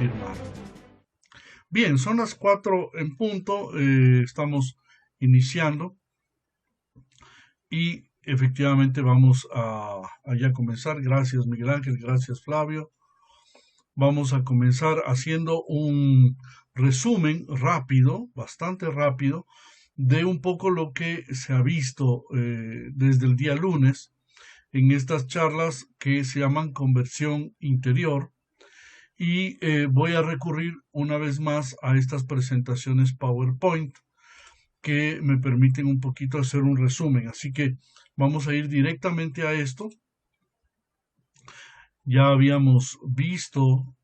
afirmar. Bien, son las 4 en punto, estamos iniciando y efectivamente vamos a ya comenzar. Gracias Miguel Ángel, gracias Flavio. Vamos a comenzar haciendo un resumen rápido, bastante rápido, de un poco lo que se ha visto desde el día lunes en estas charlas que se llaman conversión interior. Y voy a recurrir una vez más a estas presentaciones PowerPoint que me permiten un poquito hacer un resumen. Así que vamos a ir directamente a esto. Ya habíamos visto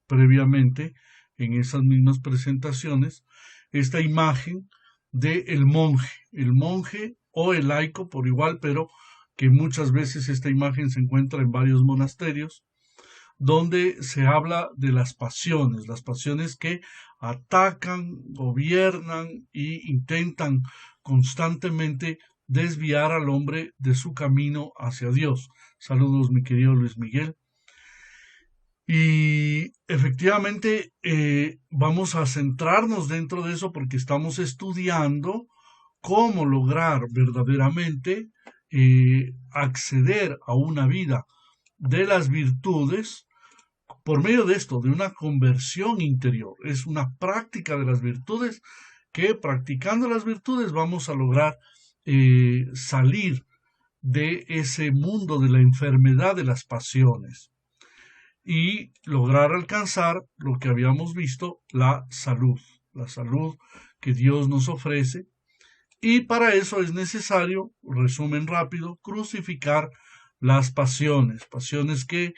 previamente en esas mismas presentaciones esta imagen de el monje o el laico por igual, pero que muchas veces esta imagen se encuentra en varios monasterios, donde se habla de las pasiones que atacan, gobiernan y intentan constantemente desviar al hombre de su camino hacia Dios. Saludos, mi querido Luis Miguel. Y efectivamente vamos a centrarnos dentro de eso porque estamos estudiando cómo lograr verdaderamente acceder a una vida de las virtudes por medio de esto, de una conversión interior. Es una práctica de las virtudes que practicando las virtudes vamos a lograr salir de ese mundo de la enfermedad de las pasiones y lograr alcanzar lo que habíamos visto, la salud que Dios nos ofrece. Y para eso es necesario, resumen rápido, crucificar las pasiones que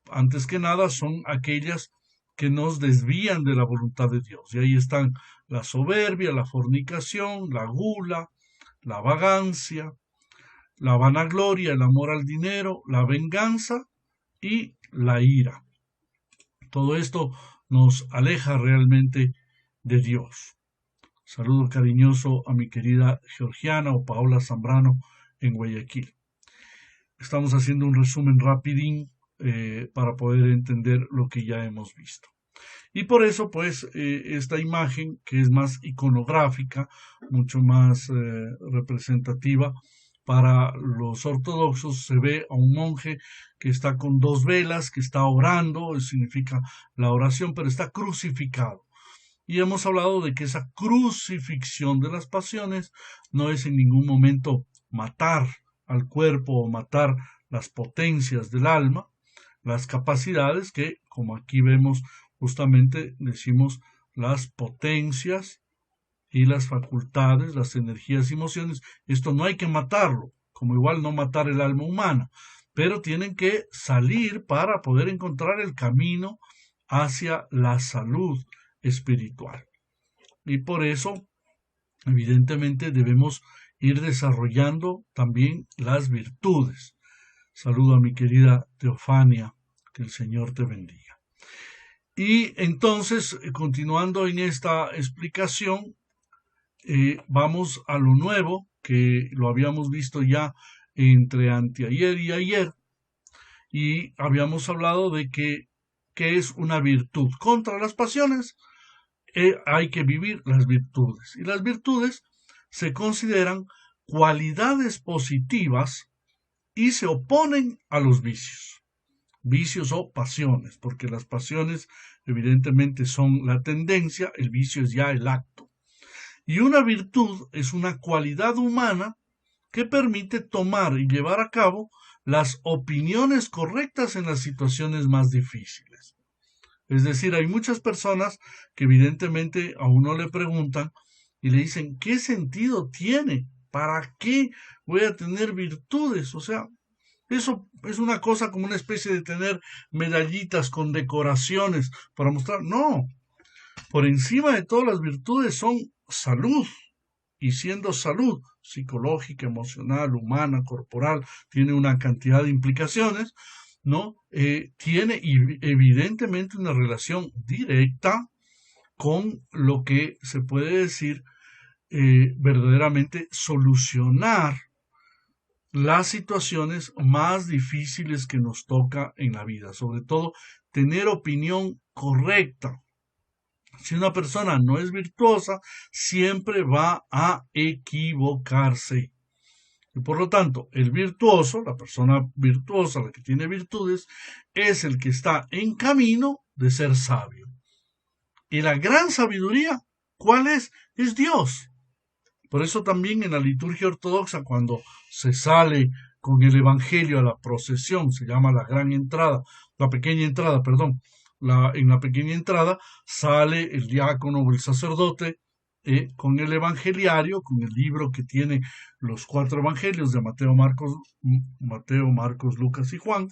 antes que nada son aquellas que nos desvían de la voluntad de Dios. Y ahí están la soberbia, la fornicación, la gula, la vagancia, la vanagloria, el amor al dinero, la venganza y la ira. Todo esto nos aleja realmente de Dios. Saludo cariñoso a mi querida Georgiana o Paola Zambrano en Guayaquil. Estamos haciendo un resumen rapidín para poder entender lo que ya hemos visto. Y por eso, pues, esta imagen que es más iconográfica, mucho más representativa para los ortodoxos, se ve a un monje que está con 2 velas, que está orando, significa la oración, pero está crucificado. Y hemos hablado de que esa crucifixión de las pasiones no es en ningún momento matar al cuerpo o matar las potencias del alma, las capacidades que, como aquí vemos justamente, decimos las potencias y las facultades, las energías y emociones. Esto no hay que matarlo, como igual no matar el alma humana, pero tienen que salir para poder encontrar el camino hacia la salud espiritual. Y por eso, evidentemente, debemos ir desarrollando también las virtudes. Saludo a mi querida Teofania, que el Señor te bendiga. Y entonces, continuando en esta explicación, vamos a lo nuevo, que lo habíamos visto ya entre anteayer y ayer, y habíamos hablado de que es una virtud. Contra las pasiones hay que vivir las virtudes. Y las virtudes se consideran cualidades positivas y se oponen a los vicios o pasiones, porque las pasiones evidentemente son la tendencia, el vicio es ya el acto. Y una virtud es una cualidad humana que permite tomar y llevar a cabo las opiniones correctas en las situaciones más difíciles. Es decir, hay muchas personas que evidentemente a uno le preguntan y le dicen, ¿qué sentido tiene? ¿Para qué voy a tener virtudes? O sea, eso es una cosa como una especie de tener medallitas con decoraciones para mostrar. No, por encima de todas las virtudes son salud. Y siendo salud psicológica, emocional, humana, corporal, tiene una cantidad de implicaciones, ¿no? Tiene evidentemente una relación directa con lo que se puede decir verdaderamente solucionar las situaciones más difíciles que nos toca en la vida, sobre todo tener opinión correcta. Si una persona no es virtuosa, siempre va a equivocarse. Y por lo tanto, el virtuoso, la persona virtuosa, la que tiene virtudes, es el que está en camino de ser sabio. Y la gran sabiduría, ¿cuál es? Es Dios. Por eso también en la liturgia ortodoxa, cuando se sale con el Evangelio a la procesión, se llama la gran entrada, la pequeña entrada, perdón, en la pequeña entrada sale el diácono o el sacerdote con el evangeliario, con el libro que tiene los 4 evangelios de Mateo, Marcos, Lucas y Juan,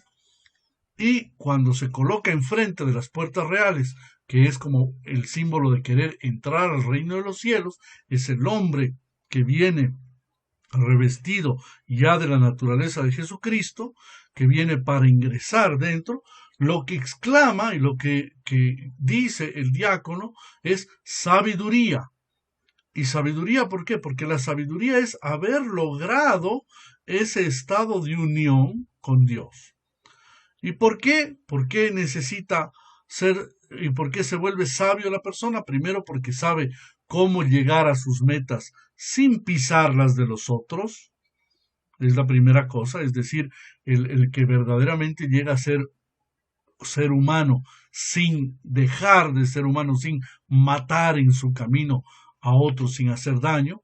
y cuando se coloca enfrente de las puertas reales, que es como el símbolo de querer entrar al reino de los cielos, es el hombre que viene revestido ya de la naturaleza de Jesucristo, que viene para ingresar dentro, lo que exclama y lo que dice el diácono es sabiduría. ¿Y sabiduría por qué? Porque la sabiduría es haber logrado ese estado de unión con Dios. ¿Y por qué? ¿Por qué necesita ser y por qué se vuelve sabio la persona? Primero porque sabe cómo llegar a sus metas sin pisar las de los otros. Es la primera cosa, es decir, el que verdaderamente llega a ser humano sin dejar de ser humano, sin matar en su camino a otros, sin hacer daño,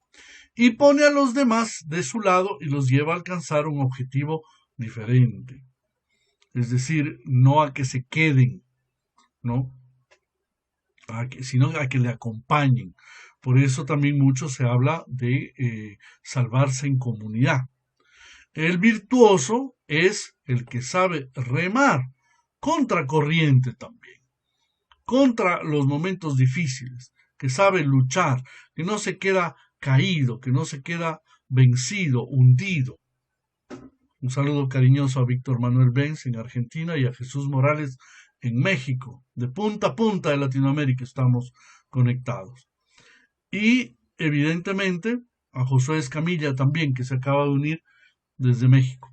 y pone a los demás de su lado y los lleva a alcanzar un objetivo diferente. Es decir, no a que se queden, ¿no? Sino a que le acompañen. Por eso también mucho se habla de salvarse en comunidad. El virtuoso es el que sabe remar contra corriente también, contra los momentos difíciles, que sabe luchar, que no se queda caído, que no se queda vencido, hundido. Un saludo cariñoso a Víctor Manuel Benz en Argentina y a Jesús Morales en México. De punta a punta de Latinoamérica estamos conectados. Y evidentemente a Josué Escamilla también, que se acaba de unir desde México.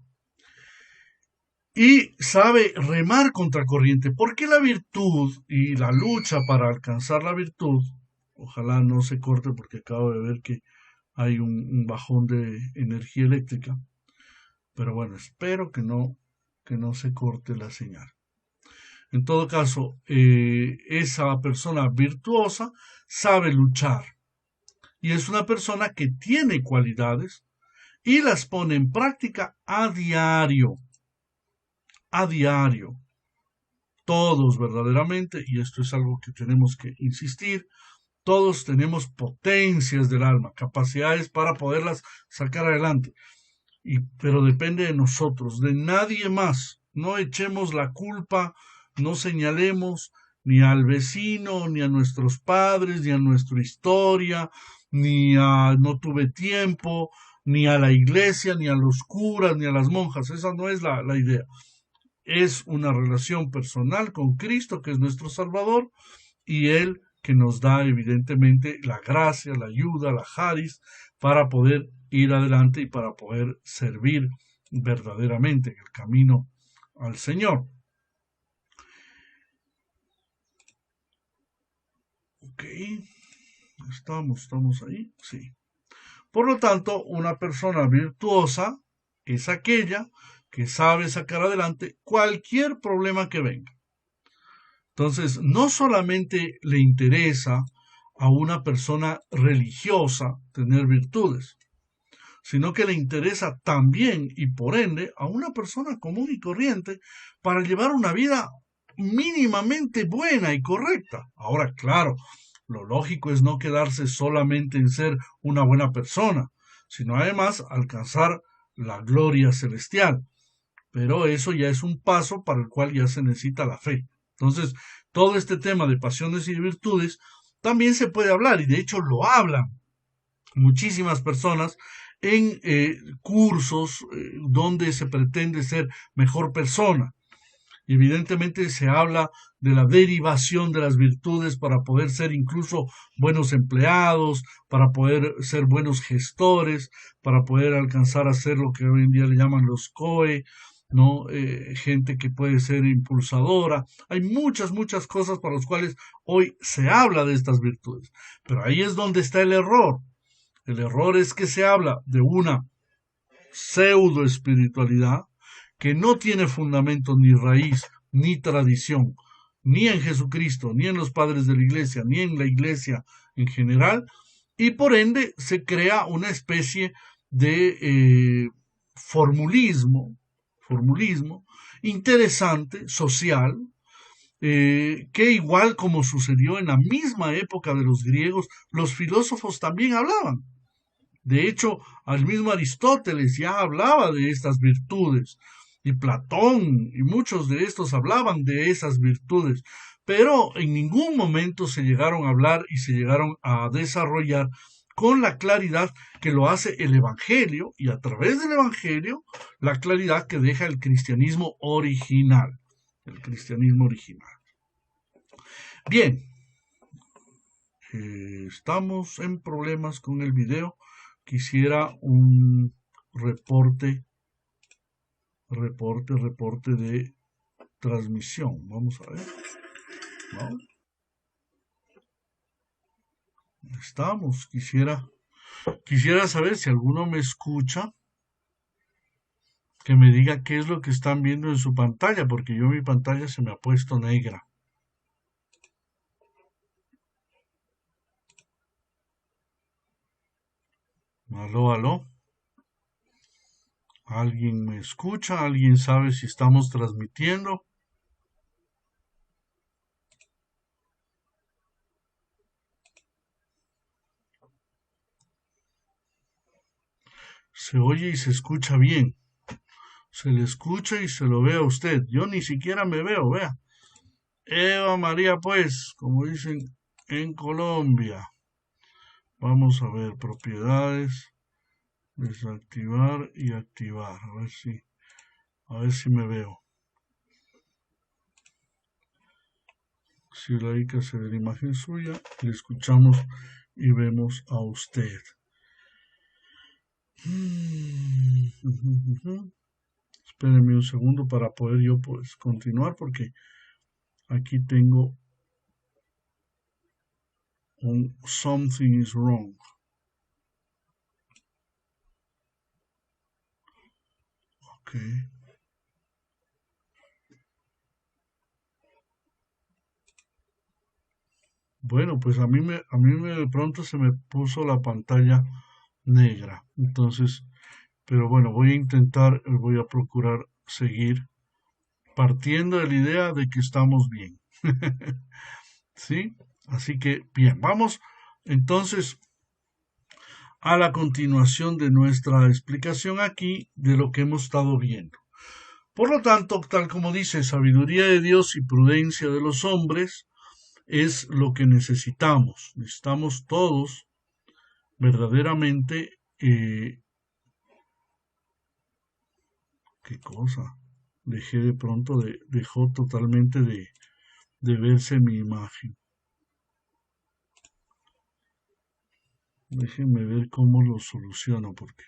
Y sabe remar contra corriente, porque la virtud y la lucha para alcanzar la virtud, ojalá no se corte porque acabo de ver que hay un bajón de energía eléctrica, pero bueno, espero que no se corte la señal. En todo caso, esa persona virtuosa sabe luchar y es una persona que tiene cualidades y las pone en práctica a diario. A diario. Todos verdaderamente, y esto es algo que tenemos que insistir, todos tenemos potencias del alma, capacidades para poderlas sacar adelante. Pero depende de nosotros, de nadie más. No echemos la culpa, no señalemos ni al vecino, ni a nuestros padres, ni a nuestra historia, ni a no tuve tiempo, ni a la iglesia, ni a los curas, ni a las monjas. Esa no es la idea. Es una relación personal con Cristo, que es nuestro Salvador, y Él que nos da evidentemente la gracia, la ayuda, la charis, para poder ir adelante y para poder servir verdaderamente en el camino al Señor. Ok, estamos ahí, sí. Por lo tanto, una persona virtuosa es aquella que sabe sacar adelante cualquier problema que venga. Entonces, no solamente le interesa a una persona religiosa tener virtudes, sino que le interesa también y por ende a una persona común y corriente para llevar una vida mínimamente buena y correcta. Ahora, claro, lo lógico es no quedarse solamente en ser una buena persona, sino además alcanzar la gloria celestial. Pero eso ya es un paso para el cual ya se necesita la fe. Entonces, todo este tema de pasiones y de virtudes también se puede hablar, y de hecho lo hablan muchísimas personas en cursos donde se pretende ser mejor persona. Evidentemente se habla de la derivación de las virtudes para poder ser incluso buenos empleados, para poder ser buenos gestores, para poder alcanzar a ser lo que hoy en día le llaman los COE, ¿no? Gente que puede ser impulsadora. Hay muchas cosas para las cuales hoy se habla de estas virtudes. Pero ahí es donde está el error. El error es que se habla de una pseudo espiritualidad que no tiene fundamento ni raíz ni tradición, ni en Jesucristo, ni en los padres de la iglesia, ni en la iglesia en general, y por ende se crea una especie de formulismo interesante, social, que igual como sucedió en la misma época de los griegos, los filósofos también hablaban. De hecho, al mismo Aristóteles ya hablaba de estas virtudes, y Platón y muchos de estos hablaban de esas virtudes, pero en ningún momento se llegaron a hablar y se llegaron a desarrollar con la claridad que lo hace el Evangelio, y a través del Evangelio la claridad que deja el cristianismo original. El cristianismo original. Bien, estamos en problemas con el video. Quisiera un reporte de transmisión. Vamos a ver. ¿No? Estamos. Quisiera saber si alguno me escucha, que me diga qué es lo que están viendo en su pantalla, porque yo mi pantalla se me ha puesto negra. Aló, aló. ¿Alguien me escucha? ¿Alguien sabe si estamos transmitiendo? Se oye y se escucha bien. Se le escucha y se lo ve a usted. Yo ni siquiera me veo, vea. Eva María, pues, como dicen en Colombia. Vamos a ver, propiedades, desactivar y activar. A ver si me veo. Si la ICA se ve la imagen suya, le escuchamos y vemos a usted. Espérenme un segundo para poder yo pues continuar, porque aquí tengo un something is wrong. Ok. Bueno, pues a mí de pronto se me puso la pantalla negra. Entonces, pero bueno, voy a procurar seguir partiendo de la idea de que estamos bien. ¿Sí? Así que, bien, vamos entonces a la continuación de nuestra explicación aquí de lo que hemos estado viendo. Por lo tanto, tal como dice, sabiduría de Dios y prudencia de los hombres es lo que necesitamos. Necesitamos todos verdaderamente... ¿Qué cosa? Dejó totalmente de verse mi imagen. Déjenme ver cómo lo soluciono, porque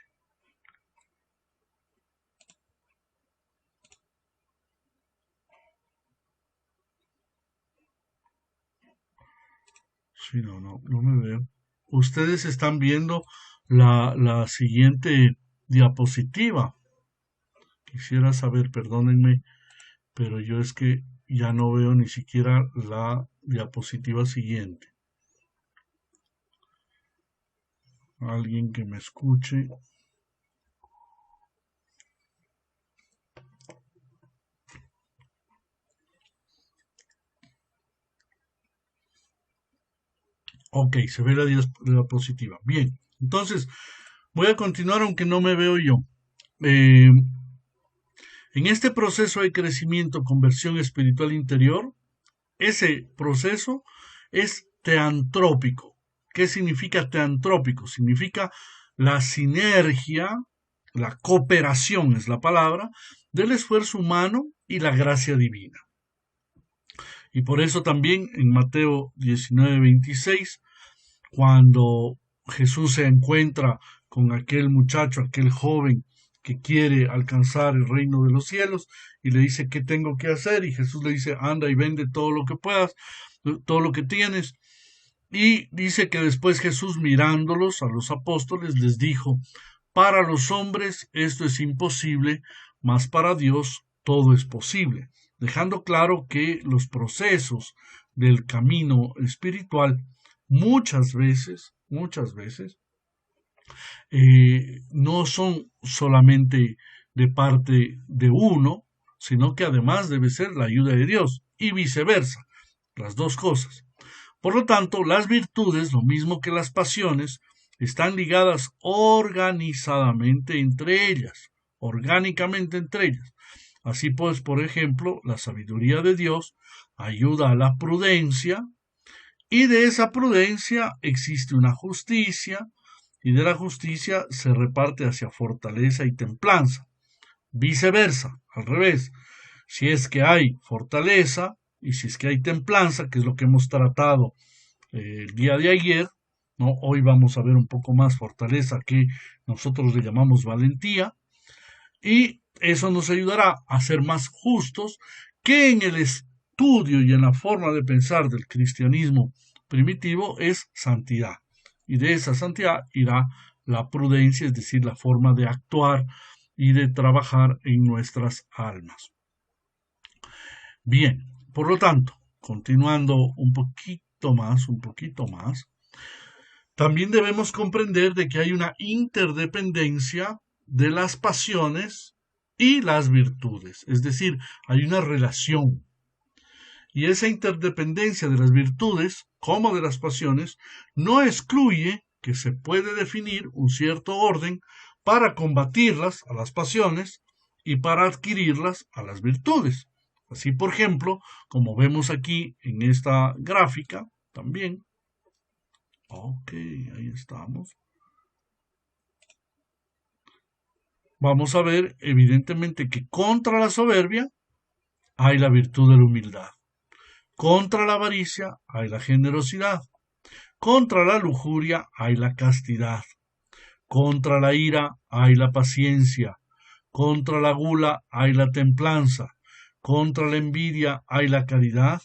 sí, no me veo. Ustedes están viendo la siguiente diapositiva. Quisiera saber, perdónenme, pero yo es que ya no veo ni siquiera la diapositiva siguiente. Alguien que me escuche. Ok, se ve la diapositiva. Bien, entonces voy a continuar aunque no me veo yo. En este proceso de crecimiento, conversión espiritual interior, ese proceso es teantrópico. ¿Qué significa teantrópico? Significa la sinergia, la cooperación es la palabra, del esfuerzo humano y la gracia divina. Y por eso también en Mateo 19:26, cuando Jesús se encuentra con aquel muchacho, aquel joven que quiere alcanzar el reino de los cielos y le dice qué tengo que hacer, y Jesús le dice anda y vende todo lo que puedas, todo lo que tienes. Y dice que después Jesús, mirándolos a los apóstoles, les dijo: para los hombres esto es imposible, mas para Dios todo es posible, dejando claro que los procesos del camino espiritual muchas veces, no son solamente de parte de uno, sino que además debe ser la ayuda de Dios y viceversa, las dos cosas. Por lo tanto, las virtudes, lo mismo que las pasiones, están ligadas organizadamente entre ellas, orgánicamente entre ellas. Así pues, por ejemplo, la sabiduría de Dios ayuda a la prudencia, y de esa prudencia existe una justicia, y de la justicia se reparte hacia fortaleza y templanza. Viceversa, al revés, si es que hay fortaleza y si es que hay templanza, que es lo que hemos tratado el día de ayer, ¿no? Hoy vamos a ver un poco más fortaleza, que nosotros le llamamos valentía, y eso nos ayudará a ser más justos, que en el estudio y en la forma de pensar del cristianismo primitivo es santidad. Y de esa santidad irá la prudencia, es decir, la forma de actuar y de trabajar en nuestras almas. Bien, por lo tanto, continuando un poquito más, también debemos comprender de que hay una interdependencia de las pasiones y las virtudes, es decir, hay una relación. Y esa interdependencia de las virtudes, como de las pasiones, no excluye que se puede definir un cierto orden para combatirlas a las pasiones y para adquirirlas a las virtudes. Así, por ejemplo, como vemos aquí en esta gráfica, también. Ok, ahí estamos. Vamos a ver, evidentemente, que contra la soberbia hay la virtud de la humildad. Contra la avaricia hay la generosidad. Contra la lujuria hay la castidad. Contra la ira hay la paciencia. Contra la gula hay la templanza. Contra la envidia hay la caridad.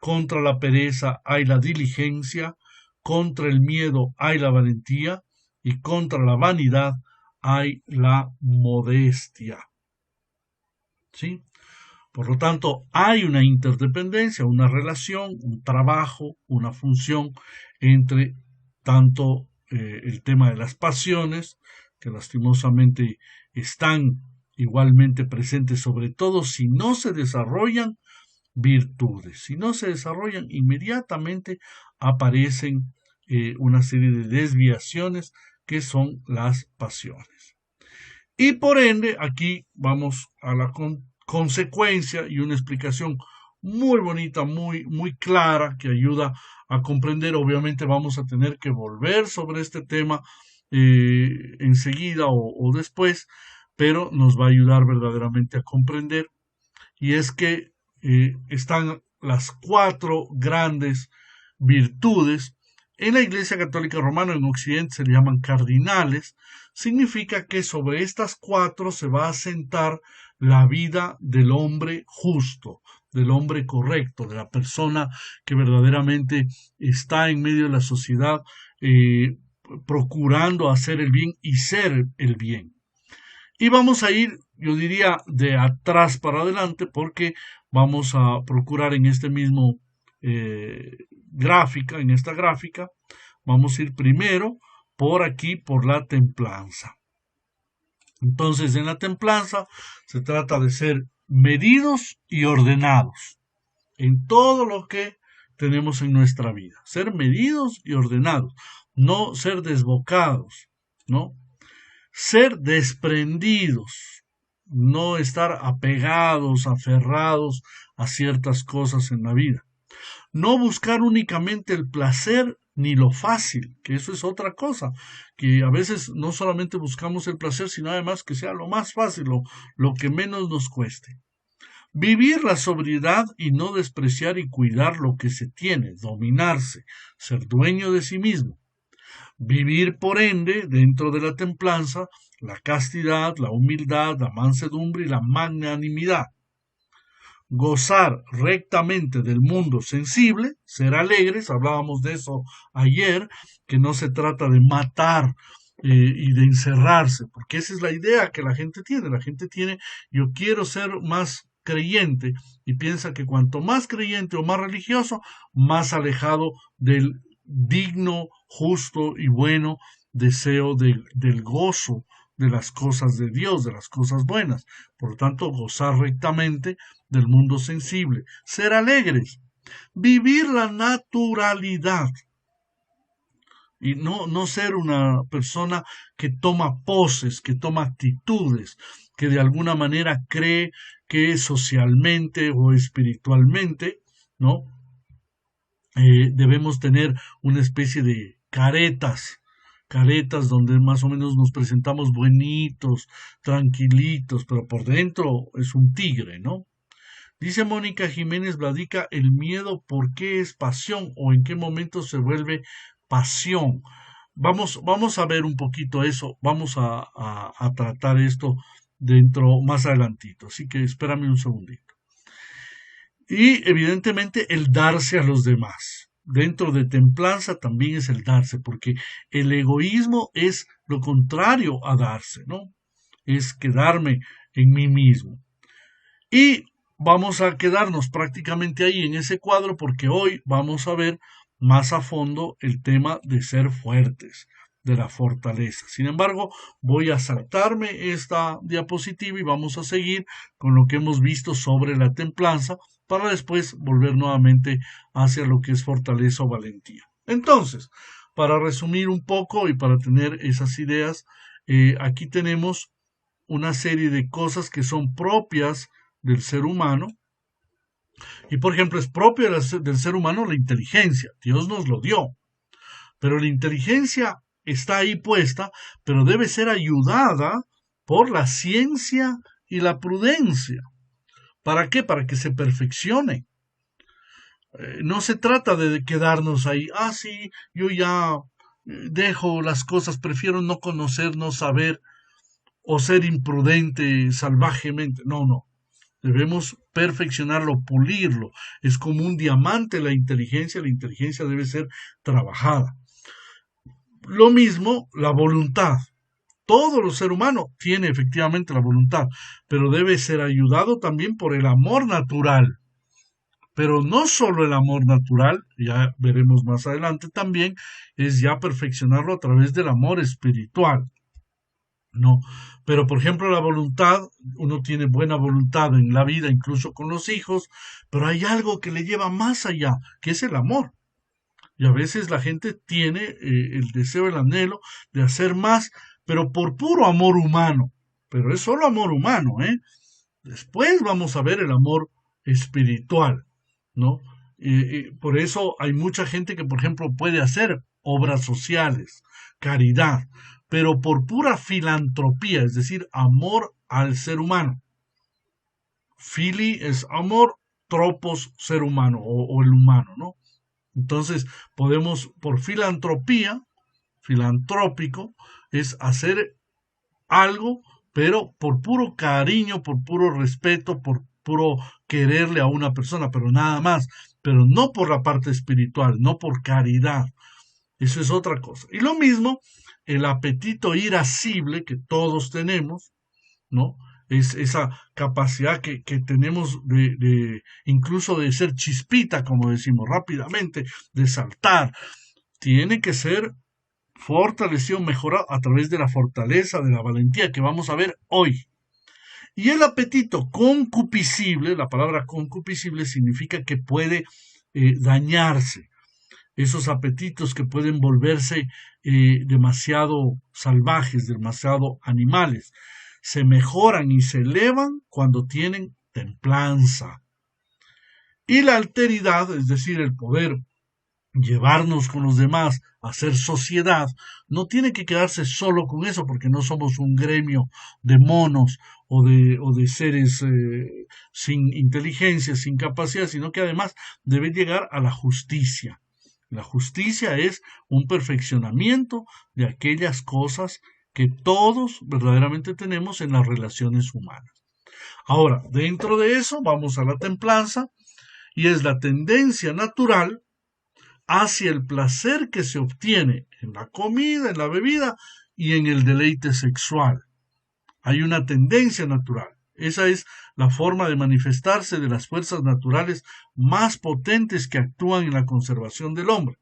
Contra la pereza hay la diligencia. Contra el miedo hay la valentía. Y contra la vanidad hay la modestia. ¿Sí? Por lo tanto, hay una interdependencia, una relación, un trabajo, una función entre tanto el tema de las pasiones, que lastimosamente están igualmente presentes, sobre todo si no se desarrollan virtudes. Si no se desarrollan, inmediatamente aparecen una serie de desviaciones que son las pasiones. Y por ende, aquí vamos a la consecuencia y una explicación muy bonita, muy clara, que ayuda a comprender. Obviamente vamos a tener que volver sobre este tema enseguida o después, pero nos va a ayudar verdaderamente a comprender. Y es que están las 4 grandes virtudes. En la Iglesia Católica Romana en Occidente se le llaman cardinales. Significa que sobre estas 4 se va a asentar la vida del hombre justo, del hombre correcto, de la persona que verdaderamente está en medio de la sociedad procurando hacer el bien y ser el bien. Y vamos a ir, yo diría, de atrás para adelante, porque vamos a procurar en este mismo gráfica, en esta gráfica, vamos a ir primero por aquí, por la templanza. Entonces, en la templanza se trata de ser medidos y ordenados en todo lo que tenemos en nuestra vida. Ser medidos y ordenados, no ser desbocados, ¿no? Ser desprendidos, no estar apegados, aferrados a ciertas cosas en la vida. No buscar únicamente el placer ni lo fácil, que eso es otra cosa, que a veces no solamente buscamos el placer, sino además que sea lo más fácil, lo que menos nos cueste. Vivir la sobriedad y no despreciar y cuidar lo que se tiene, dominarse, ser dueño de sí mismo. Vivir, por ende, dentro de la templanza, la castidad, la humildad, la mansedumbre y la magnanimidad. Gozar rectamente del mundo sensible, ser alegres, hablábamos de eso ayer, que no se trata de matar y de encerrarse, porque esa es la idea que la gente tiene. La gente tiene, yo quiero ser más creyente, y piensa que cuanto más creyente o más religioso, más alejado del digno, justo y bueno deseo del gozo de las cosas de Dios, de las cosas buenas. Por lo tanto, gozar rectamente del mundo sensible, ser alegres, vivir la naturalidad y no ser una persona que toma poses, que toma actitudes, que de alguna manera cree que socialmente o espiritualmente, ¿no? Debemos tener una especie de caretas donde más o menos nos presentamos buenitos, tranquilitos, pero por dentro es un tigre, ¿no? Dice Mónica Jiménez Bladica, el miedo, ¿por qué es pasión o en qué momento se vuelve pasión? Vamos a ver un poquito eso, vamos a tratar esto dentro más adelantito, así que espérame un segundito. Y evidentemente el darse a los demás. Dentro de templanza también es el darse, porque el egoísmo es lo contrario a darse, ¿no? Es quedarme en mí mismo. Y vamos a quedarnos prácticamente ahí en ese cuadro porque hoy vamos a ver más a fondo el tema de ser fuertes, de la fortaleza. Sin embargo, voy a saltarme esta diapositiva y vamos a seguir con lo que hemos visto sobre la templanza para después volver nuevamente hacia lo que es fortaleza o valentía. Entonces, para resumir un poco y para tener esas ideas, aquí tenemos una serie de cosas que son propias del ser humano. Y por ejemplo, es propia del ser humano la inteligencia. Dios nos lo dio. Pero la inteligencia está ahí puesta, pero debe ser ayudada por la ciencia y la prudencia. ¿Para qué? Para que se perfeccione. No se trata de quedarnos ahí, sí, yo ya dejo las cosas, prefiero no conocer, no saber, o ser imprudente salvajemente. No. Debemos perfeccionarlo, pulirlo. Es como un diamante la inteligencia debe ser trabajada. Lo mismo la voluntad. Todo el ser humano tiene efectivamente la voluntad, pero debe ser ayudado también por el amor natural. Pero no solo el amor natural, ya veremos más adelante también, es ya perfeccionarlo a través del amor espiritual. No, pero por ejemplo la voluntad, uno tiene buena voluntad en la vida, incluso con los hijos, pero hay algo que le lleva más allá, que es el amor. Y a veces la gente tiene el deseo, el anhelo de hacer más, pero por puro amor humano. Pero es solo amor humano, ¿eh? Después vamos a ver el amor espiritual, ¿no? Por eso hay mucha gente que, por ejemplo, puede hacer obras sociales, caridad, pero por pura filantropía, es decir, amor al ser humano. Fili es amor, tropos, ser humano o el humano, ¿no? Entonces, podemos, por filantropía, filantrópico, es hacer algo, pero por puro cariño, por puro respeto, por puro quererle a una persona, pero nada más, pero no por la parte espiritual, no por caridad. Eso es otra cosa. Y lo mismo, el apetito irascible que todos tenemos, ¿no? Es esa capacidad que tenemos incluso de ser chispita, como decimos rápidamente, de saltar. Tiene que ser fortalecido, mejorado a través de la fortaleza, de la valentía que vamos a ver hoy. Y el apetito concupiscible, la palabra concupiscible significa que puede dañarse. Esos apetitos que pueden volverse demasiado salvajes, demasiado animales, se mejoran y se elevan cuando tienen templanza. Y la alteridad, es decir, el poder llevarnos con los demás, hacer sociedad, no tiene que quedarse solo con eso, porque no somos un gremio de monos o de seres sin inteligencia, sin capacidad, sino que además debe llegar a la justicia. La justicia es un perfeccionamiento de aquellas cosas que todos verdaderamente tenemos en las relaciones humanas. Ahora, dentro de eso vamos a la templanza, y es la tendencia natural hacia el placer que se obtiene en la comida, en la bebida y en el deleite sexual. Hay una tendencia natural. Esa es la forma de manifestarse de las fuerzas naturales más potentes que actúan en la conservación del hombre.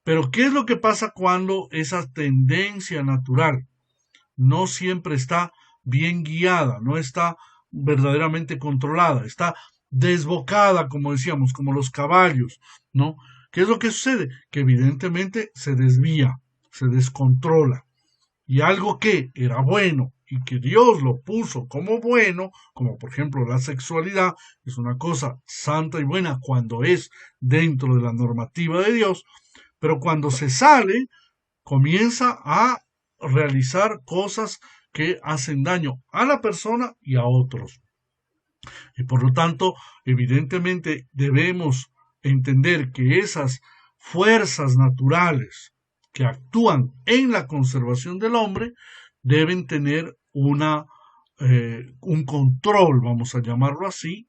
Pero ¿qué es lo que pasa cuando esa tendencia natural no siempre está bien guiada, no está verdaderamente controlada, está desbocada, como decíamos, como los caballos, ¿no? ¿Qué es lo que sucede? Que evidentemente se desvía, se descontrola. Y algo que era bueno y que Dios lo puso como bueno, como por ejemplo la sexualidad, es una cosa santa y buena cuando es dentro de la normativa de Dios, pero cuando se sale, comienza a realizar cosas que hacen daño a la persona y a otros. Y por lo tanto, evidentemente debemos entender que esas fuerzas naturales que actúan en la conservación del hombre deben tener un control, vamos a llamarlo así,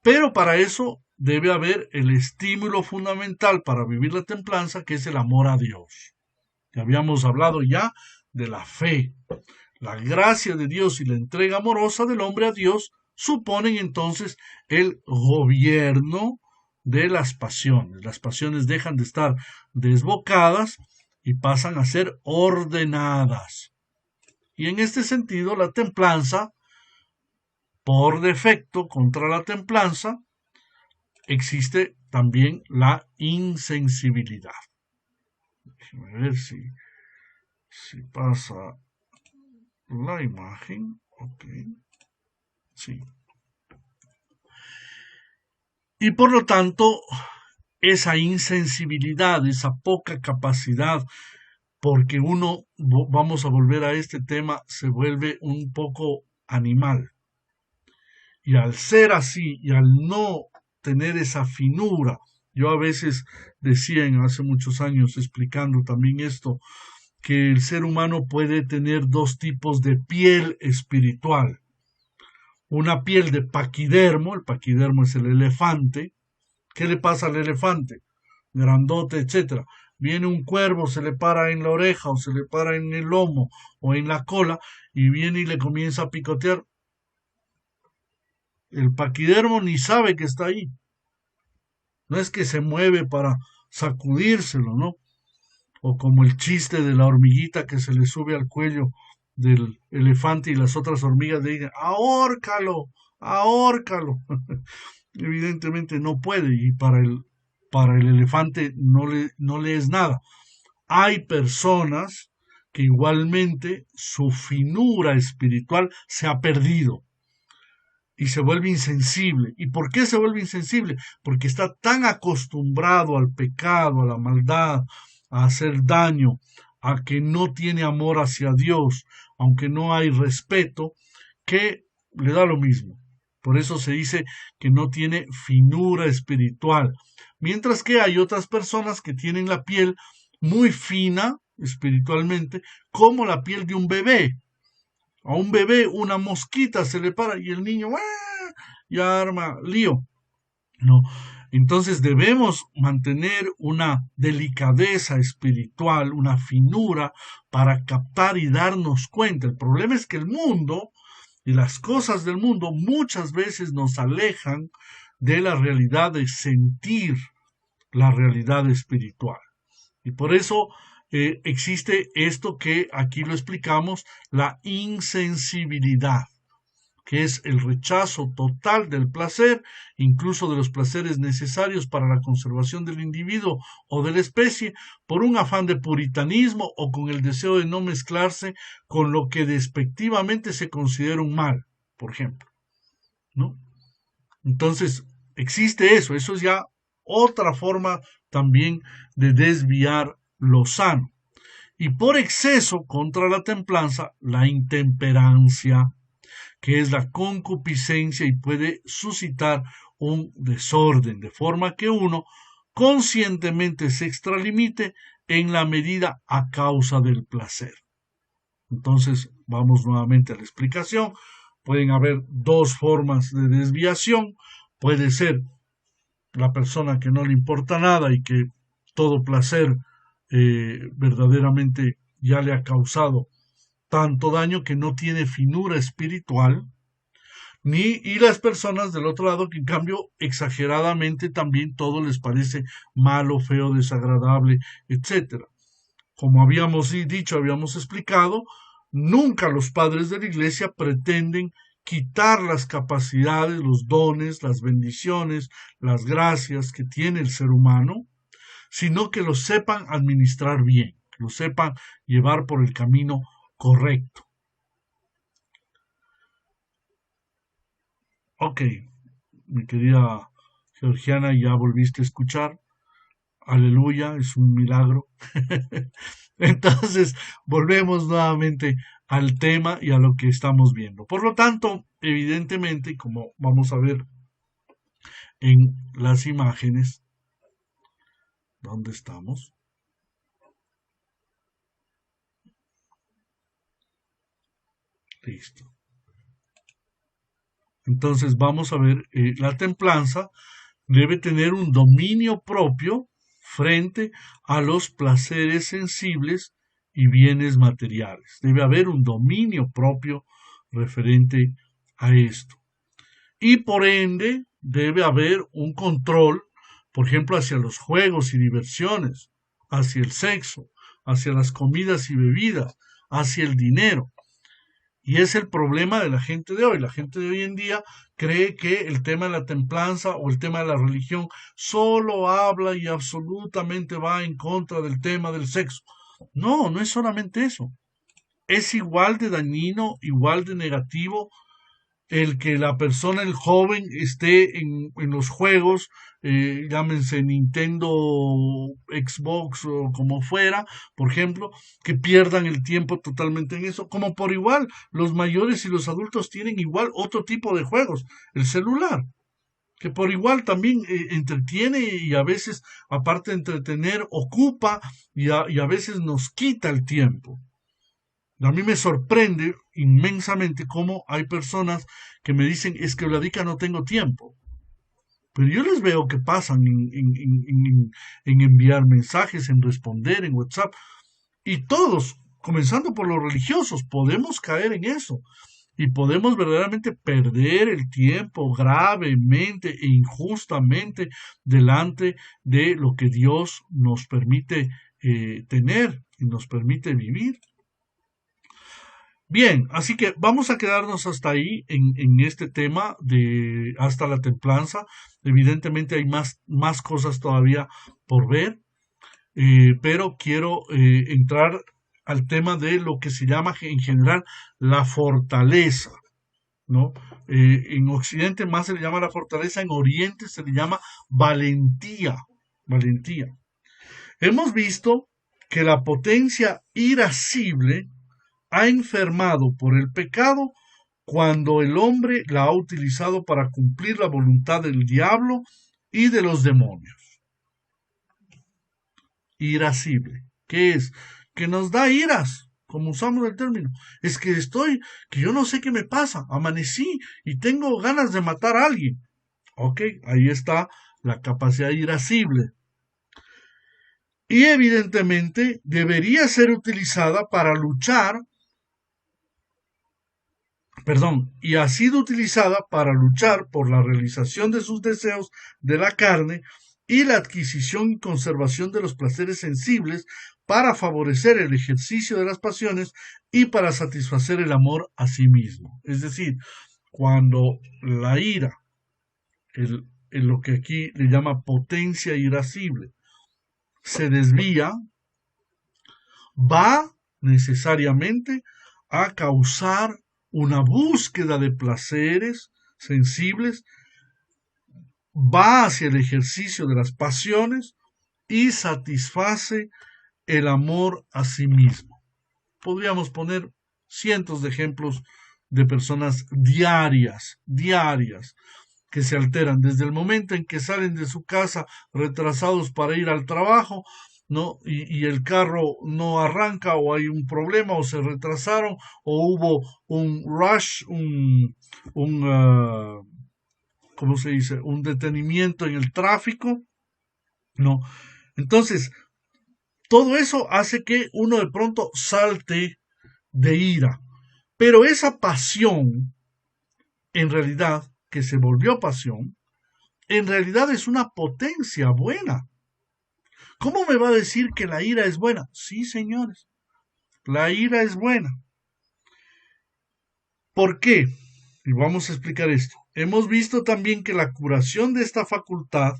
pero para eso debe haber el estímulo fundamental para vivir la templanza, que es el amor a Dios. Que habíamos hablado ya de la fe. La gracia de Dios y la entrega amorosa del hombre a Dios suponen entonces el gobierno de las pasiones. Las pasiones dejan de estar desbocadas y pasan a ser ordenadas. Y en este sentido, la templanza, por defecto contra la templanza, existe también la insensibilidad. Déjeme ver si pasa la imagen. Ok. Sí. Y por lo tanto, esa insensibilidad, esa poca capacidad, porque uno, vamos a volver a este tema, se vuelve un poco animal. Y al ser así y al no tener esa finura, yo a veces decía hace muchos años explicando también esto, que el ser humano puede tener dos tipos de piel espiritual. Una piel de paquidermo, el paquidermo es el elefante. ¿Qué le pasa al elefante? Grandote, etcétera. Viene un cuervo, se le para en la oreja o se le para en el lomo o en la cola y viene y le comienza a picotear. El paquidermo ni sabe que está ahí. No es que se mueve para sacudírselo, ¿no? O como el chiste de la hormiguita que se le sube al cuello del elefante y las otras hormigas le dicen, ahórcalo, ahórcalo. Evidentemente no puede y para el elefante no le es nada. Hay personas que igualmente su finura espiritual se ha perdido y se vuelve insensible. ¿Y por qué se vuelve insensible? Porque está tan acostumbrado al pecado, a la maldad, a hacer daño, a que no tiene amor hacia Dios, aunque no hay respeto, que le da lo mismo. Por eso se dice que no tiene finura espiritual. Mientras que hay otras personas que tienen la piel muy fina espiritualmente, como la piel de un bebé. A un bebé una mosquita se le para y el niño ¡ah! Ya arma lío. No. Entonces debemos mantener una delicadeza espiritual, una finura para captar y darnos cuenta. El problema es que el mundo y las cosas del mundo muchas veces nos alejan de la realidad de sentir la realidad espiritual. Y por eso existe esto que aquí lo explicamos, la insensibilidad, que es el rechazo total del placer, incluso de los placeres necesarios para la conservación del individuo o de la especie, por un afán de puritanismo o con el deseo de no mezclarse con lo que despectivamente se considera un mal, por ejemplo, ¿no? Entonces, existe eso es ya otra forma también de desviar lo sano. Y por exceso contra la templanza, la intemperancia, que es la concupiscencia y puede suscitar un desorden, de forma que uno conscientemente se extralimite en la medida a causa del placer. Entonces, vamos nuevamente a la explicación. Pueden haber dos formas de desviación. Puede ser la persona que no le importa nada y que todo placer verdaderamente ya le ha causado tanto daño que no tiene finura espiritual, y las personas del otro lado que en cambio exageradamente también todo les parece malo, feo, desagradable, etcétera. Como habíamos dicho, habíamos explicado, nunca los padres de la iglesia pretenden quitar las capacidades, los dones, las bendiciones, las gracias que tiene el ser humano, sino que los sepan administrar bien, que los sepan llevar por el camino correcto. Ok, mi querida Georgiana, ya volviste a escuchar. Aleluya, es un milagro. Entonces, volvemos nuevamente al tema y a lo que estamos viendo. Por lo tanto, evidentemente, como vamos a ver en las imágenes, ¿dónde estamos? Listo. Entonces, vamos a ver, la templanza debe tener un dominio propio frente a los placeres sensibles y bienes materiales. Debe haber un dominio propio referente a esto. Y por ende debe haber un control, por ejemplo, hacia los juegos y diversiones, hacia el sexo, hacia las comidas y bebidas, hacia el dinero. Y es el problema de la gente de hoy. La gente de hoy en día cree que el tema de la templanza o el tema de la religión solo habla y absolutamente va en contra del tema del sexo. No, no es solamente eso. Es igual de dañino, igual de negativo el que la persona, el joven, esté en los juegos, llámense Nintendo, Xbox o como fuera, por ejemplo, que pierdan el tiempo totalmente en eso, como por igual los mayores y los adultos tienen igual otro tipo de juegos, el celular, que por igual también entretiene y a veces, aparte de entretener, ocupa y a veces nos quita el tiempo. A mí me sorprende inmensamente cómo hay personas que me dicen, es que Vladica no tengo tiempo. Pero yo les veo que pasan en enviar mensajes, en responder en WhatsApp. Y todos, comenzando por los religiosos, podemos caer en eso. Y podemos verdaderamente perder el tiempo gravemente e injustamente delante de lo que Dios nos permite tener y nos permite vivir. Bien, así que vamos a quedarnos hasta ahí en este tema de hasta la templanza. Evidentemente hay más cosas todavía por ver, pero quiero entrar al tema de lo que se llama en general la fortaleza, ¿no? En Occidente más se le llama la fortaleza, en Oriente se le llama valentía, valentía. Hemos visto que la potencia irascible ha enfermado por el pecado cuando el hombre la ha utilizado para cumplir la voluntad del diablo y de los demonios. Irascible. ¿Qué es? Que nos da iras, como usamos el término. Es que yo no sé qué me pasa. Amanecí y tengo ganas de matar a alguien. Ok, ahí está la capacidad irascible. Y evidentemente debería ser utilizada para luchar, y ha sido utilizada para luchar por la realización de sus deseos de la carne y la adquisición y conservación de los placeres sensibles, para favorecer el ejercicio de las pasiones y para satisfacer el amor a sí mismo. Es decir, cuando la ira, en lo que aquí le llama potencia irascible, se desvía, va necesariamente a causar una búsqueda de placeres sensibles, va hacia el ejercicio de las pasiones y satisface el amor a sí mismo. Podríamos poner cientos de ejemplos de personas diarias, que se alteran desde el momento en que salen de su casa retrasados para ir al trabajo, ¿no? Y el carro no arranca o hay un problema o se retrasaron o hubo un rush, ¿cómo se dice? Un detenimiento en el tráfico, ¿no? Entonces, todo eso hace que uno de pronto salte de ira. Pero esa pasión, en realidad, que se volvió pasión, en realidad es una potencia buena. ¿Cómo me va a decir que la ira es buena? Sí, señores, la ira es buena. ¿Por qué? Y vamos a explicar esto. Hemos visto también que la curación de esta facultad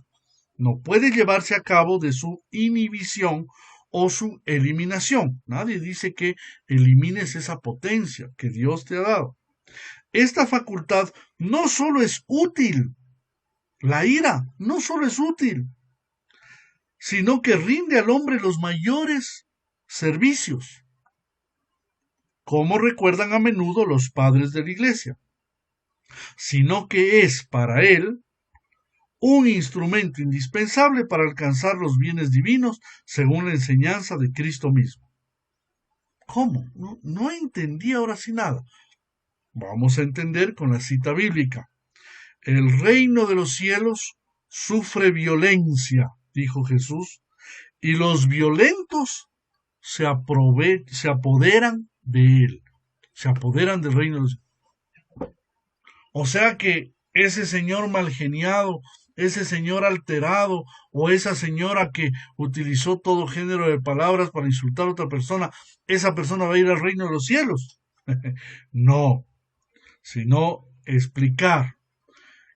no puede llevarse a cabo de su inhibición o su eliminación. Nadie dice que elimines esa potencia que Dios te ha dado. Esta facultad no solo es útil, la ira no solo es útil, sino que rinde al hombre los mayores servicios, como recuerdan a menudo los padres de la iglesia, sino que es para él un instrumento indispensable para alcanzar los bienes divinos según la enseñanza de Cristo mismo. ¿Cómo? No entendí ahora sí nada. Vamos a entender con la cita bíblica. El reino de los cielos sufre violencia, dijo Jesús, y los violentos se apoderan de él, se apoderan del reino de los cielos. O sea que ese señor malgeniado, ese señor alterado o esa señora que utilizó todo género de palabras para insultar a otra persona, esa persona va a ir al reino de los cielos. No, sino explicar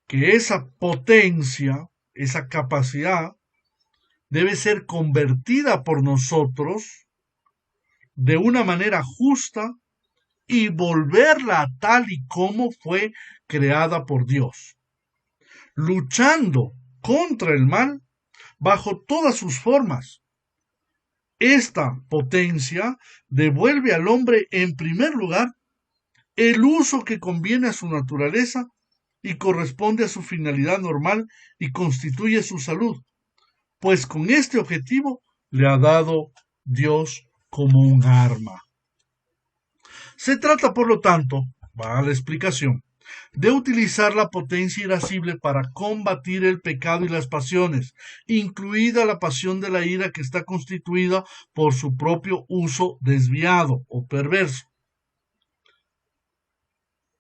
que esa potencia, esa capacidad, debe ser convertida por nosotros de una manera justa y volverla tal y como fue creada por Dios, luchando contra el mal bajo todas sus formas. Esta potencia devuelve al hombre, en primer lugar, el uso que conviene a su naturaleza y corresponde a su finalidad normal y constituye su salud, pues con este objetivo le ha dado Dios como un arma. Se trata, por lo tanto, va a la explicación, de utilizar la potencia irascible para combatir el pecado y las pasiones, incluida la pasión de la ira que está constituida por su propio uso desviado o perverso.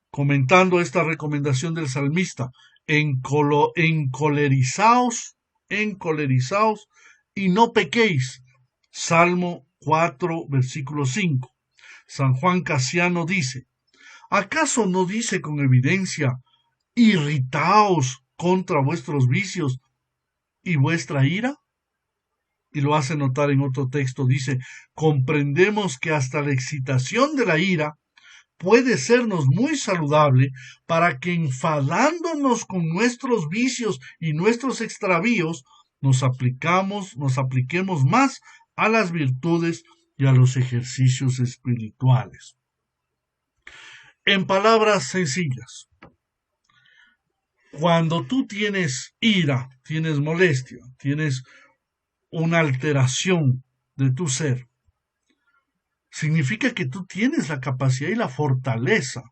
Comentando esta recomendación del salmista, encolerizaos y no pequéis. Salmo 4, versículo 5. San Juan Casiano dice, ¿acaso no dice con evidencia, irritaos contra vuestros vicios y vuestra ira? Y lo hace notar en otro texto, dice, comprendemos que hasta la excitación de la ira puede sernos muy saludable para que enfadándonos con nuestros vicios y nuestros extravíos, nos apliquemos más a las virtudes y a los ejercicios espirituales. En palabras sencillas, cuando tú tienes ira, tienes molestia, tienes una alteración de tu ser, significa que tú tienes la capacidad y la fortaleza,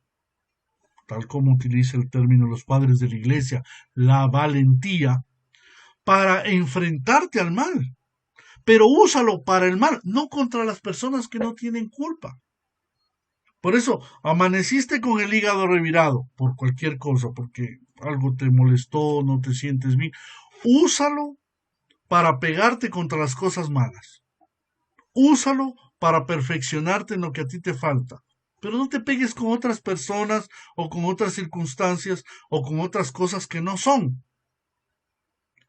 tal como utiliza el término los padres de la iglesia, la valentía, para enfrentarte al mal. Pero úsalo para el mal, no contra las personas que no tienen culpa. Por eso, amaneciste con el hígado revirado por cualquier cosa, porque algo te molestó, no te sientes bien. Úsalo para pegarte contra las cosas malas. Úsalo para perfeccionarte en lo que a ti te falta. Pero no te pegues con otras personas o con otras circunstancias o con otras cosas que no son.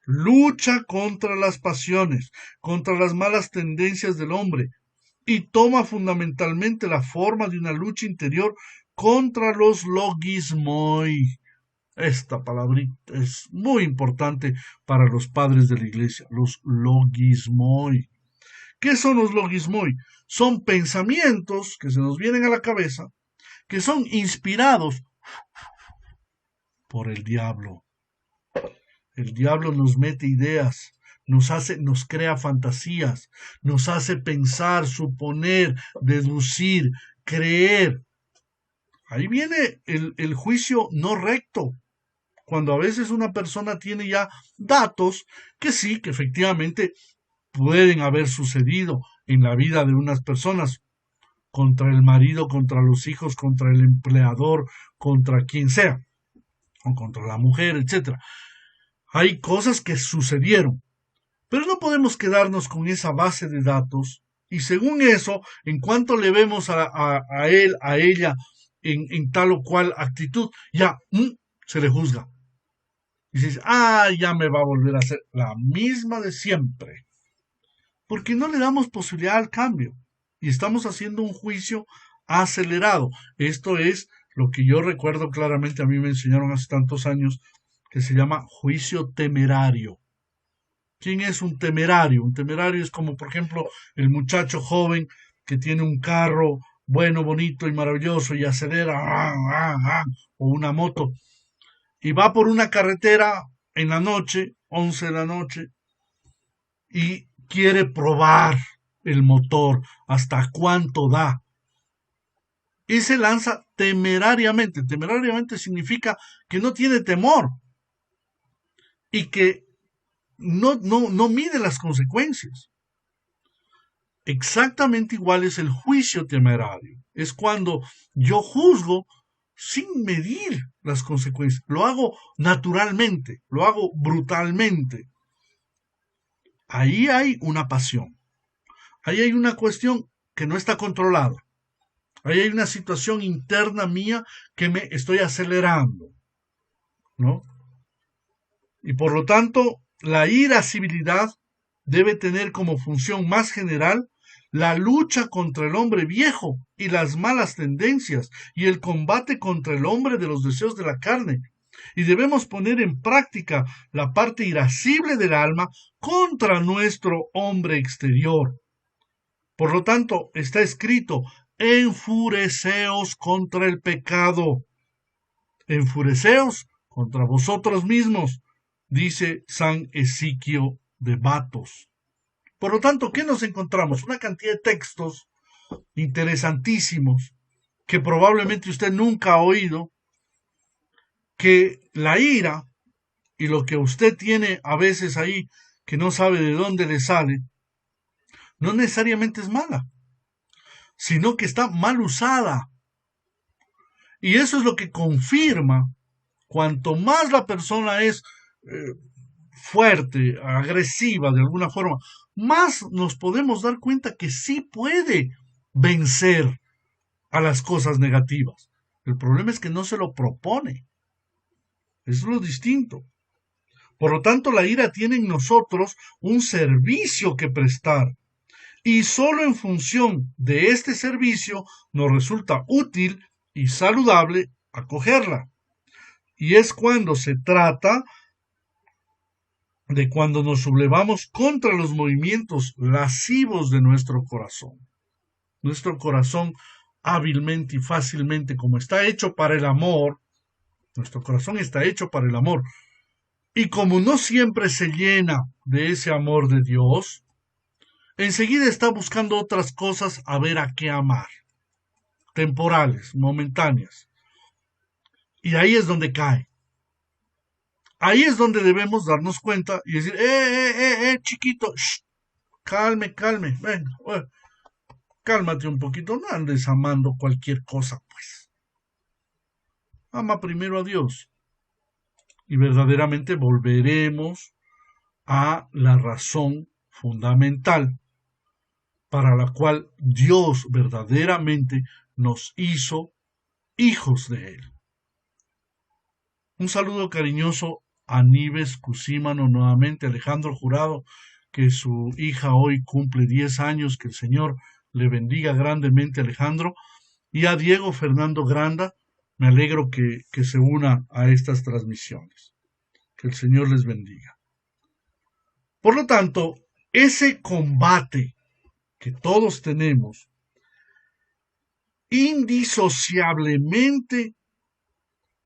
Lucha contra las pasiones, contra las malas tendencias del hombre y toma fundamentalmente la forma de una lucha interior contra los logismoi. Esta palabrita es muy importante para los padres de la iglesia, los logismoi. ¿Qué son los logismoi? Son pensamientos que se nos vienen a la cabeza, que son inspirados por el diablo. El diablo nos mete ideas, nos crea fantasías, nos hace pensar, suponer, deducir, creer. Ahí viene el juicio no recto, cuando a veces una persona tiene ya datos que sí, que efectivamente pueden haber sucedido en la vida de unas personas, contra el marido, contra los hijos, contra el empleador, contra quien sea, o contra la mujer, etcétera. Hay cosas que sucedieron, pero no podemos quedarnos con esa base de datos y según eso, en cuanto le vemos a él, a ella, en tal o cual actitud, ya se le juzga. Y dices, ya me va a volver a hacer la misma de siempre. Porque no le damos posibilidad al cambio y estamos haciendo un juicio acelerado. Esto es lo que yo recuerdo claramente, a mí me enseñaron hace tantos años, que se llama juicio temerario. ¿Quién es un temerario? Un temerario es como, por ejemplo, el muchacho joven que tiene un carro bueno, bonito y maravilloso y acelera, o una moto, y va por una carretera en la noche, 11 de la noche, y quiere probar el motor, hasta cuánto da. Y se lanza temerariamente. Temerariamente significa que no tiene temor y que no mide las consecuencias. Exactamente igual es el juicio temerario. Es cuando yo juzgo sin medir las consecuencias. Lo hago naturalmente, lo hago brutalmente. Ahí hay una pasión. Ahí hay una cuestión que no está controlada. Ahí hay una situación interna mía que me estoy acelerando, ¿no? Y por lo tanto, la irascibilidad debe tener como función más general la lucha contra el hombre viejo y las malas tendencias y el combate contra el hombre de los deseos de la carne. Y debemos poner en práctica la parte irascible del alma contra nuestro hombre exterior. Por lo tanto, está escrito, enfureceos contra el pecado. Enfureceos contra vosotros mismos, dice San Ezequiel de Batos. Por lo tanto, ¿qué nos encontramos? Una cantidad de textos interesantísimos que probablemente usted nunca ha oído, que la ira y lo que usted tiene a veces ahí que no sabe de dónde le sale, no necesariamente es mala, sino que está mal usada. Y eso es lo que confirma, cuanto más la persona es fuerte, agresiva de alguna forma, más nos podemos dar cuenta que sí puede vencer a las cosas negativas. El problema es que no se lo propone. Eso es lo distinto. Por lo tanto, la ira tiene en nosotros un servicio que prestar. Y solo en función de este servicio nos resulta útil y saludable acogerla. Y es cuando se trata de cuando nos sublevamos contra los movimientos lascivos de nuestro corazón. Nuestro corazón hábilmente y fácilmente, como está hecho para el amor, nuestro corazón está hecho para el amor. Y como no siempre se llena de ese amor de Dios, enseguida está buscando otras cosas a ver a qué amar, temporales, momentáneas. Y ahí es donde cae. Ahí es donde debemos darnos cuenta y decir, chiquito, shh, calme, venga, cálmate un poquito, no andes amando cualquier cosa, pues. Ama primero a Dios. Y verdaderamente volveremos a la razón fundamental para la cual Dios verdaderamente nos hizo hijos de Él. Un saludo cariñoso a Nives Cusímano, nuevamente Alejandro Jurado, que su hija hoy cumple 10 años, que el Señor le bendiga grandemente Alejandro, y a Diego Fernando Granda, me alegro que se una a estas transmisiones. Que el Señor les bendiga. Por lo tanto, ese combate que todos tenemos, indisociablemente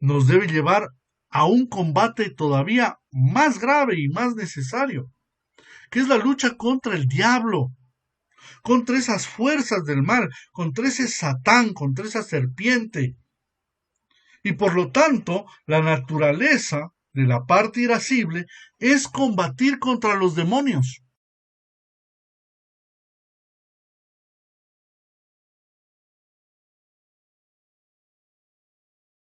nos debe llevar a un combate todavía más grave y más necesario, que es la lucha contra el diablo, contra esas fuerzas del mal, contra ese Satán, contra esa serpiente. Y por lo tanto, la naturaleza de la parte irascible es combatir contra los demonios.